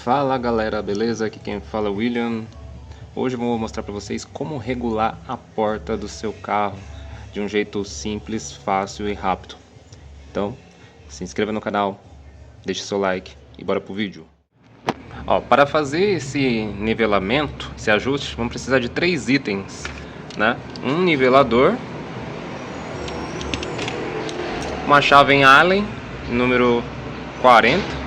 Fala galera, beleza? Aqui quem fala é o William. Hoje eu vou mostrar para vocês como regular a porta do seu carro de um jeito simples, fácil e rápido. Então, se inscreva no canal, deixe seu like e bora pro vídeo. Para fazer esse nivelamento, esse ajuste, vamos precisar de 3 itens, né? Um nivelador, uma chave em Allen, número 40,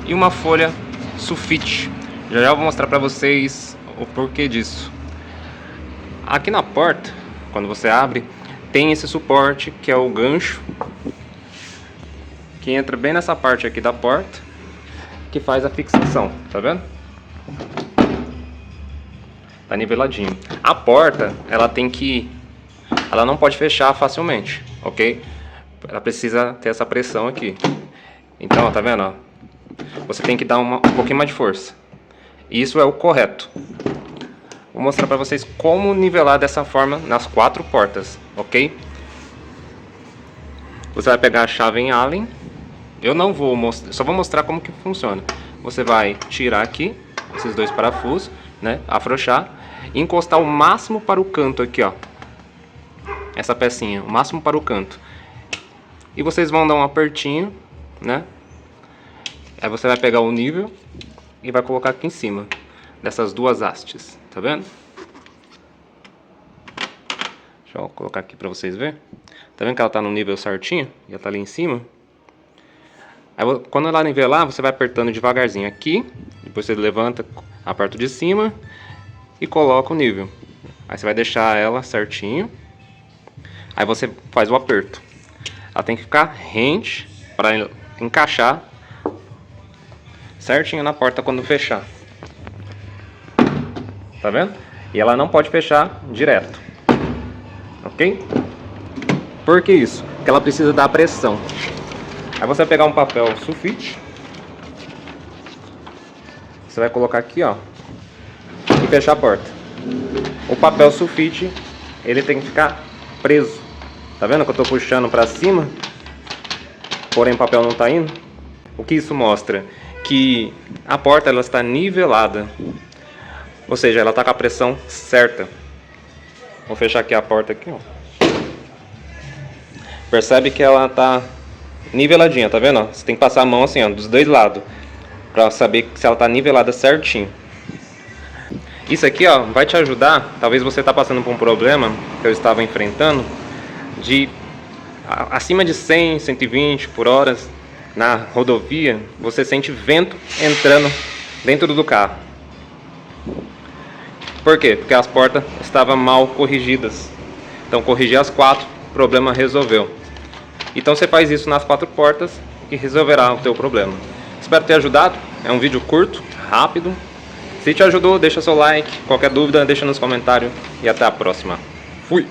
e uma folha sulfite. Já vou mostrar para vocês o porquê disso. Aqui na porta, quando você abre, tem esse suporte que é o gancho, que entra bem nessa parte aqui da porta, que faz a fixação, tá vendo? Tá niveladinho. A porta, ela não pode fechar facilmente, ok? Ela precisa ter essa pressão aqui. Então, tá vendo, ó? Você tem que dar um pouquinho mais de força. Isso é o correto. Vou mostrar para vocês como nivelar dessa forma nas 4 portas, ok? Você vai pegar a chave em Allen. Eu não vou mostrar, só vou mostrar como que funciona. Você vai tirar aqui esses 2 parafusos, né? Afrouxar e encostar o máximo para o canto aqui, ó. Essa pecinha, o máximo para o canto. E vocês vão dar um apertinho, né? Aí você vai pegar o nível e vai colocar aqui em cima dessas 2 hastes, tá vendo? Deixa eu colocar aqui pra vocês verem. Tá vendo que ela tá no nível certinho? E ela tá ali em cima. Aí, quando ela nivelar, você vai apertando devagarzinho aqui. Depois você levanta a parte de cima e coloca o nível. Aí você vai deixar ela certinho. Aí você faz o aperto. Ela tem que ficar rente para encaixar certinho na porta quando fechar. Tá vendo? E ela não pode fechar direto. Ok? Por que isso? Porque ela precisa dar pressão. Aí você vai pegar um papel sulfite. Você vai colocar aqui, ó. E fechar a porta. O papel sulfite, ele tem que ficar preso. Tá vendo que eu tô puxando pra cima? Porém o papel não tá indo. O que isso mostra? Que a porta ela está nivelada, ou seja, ela está com a pressão certa. Vou fechar aqui a porta aqui, ó. Percebe que ela está niveladinha, tá vendo? Você tem que passar a mão assim, ó, dos 2 lados, para saber se ela está nivelada certinho. Isso aqui, ó, vai te ajudar. Talvez você está passando por um problema que eu estava enfrentando de acima de 100, 120 por hora. Na rodovia, você sente vento entrando dentro do carro. Por quê? Porque as portas estavam mal corrigidas. Então, corrigir as 4, o problema resolveu. Então, você faz isso nas 4 portas e resolverá o teu problema. Espero ter ajudado. É um vídeo curto, rápido. Se te ajudou, deixa seu like. Qualquer dúvida, deixa nos comentários. E até a próxima. Fui!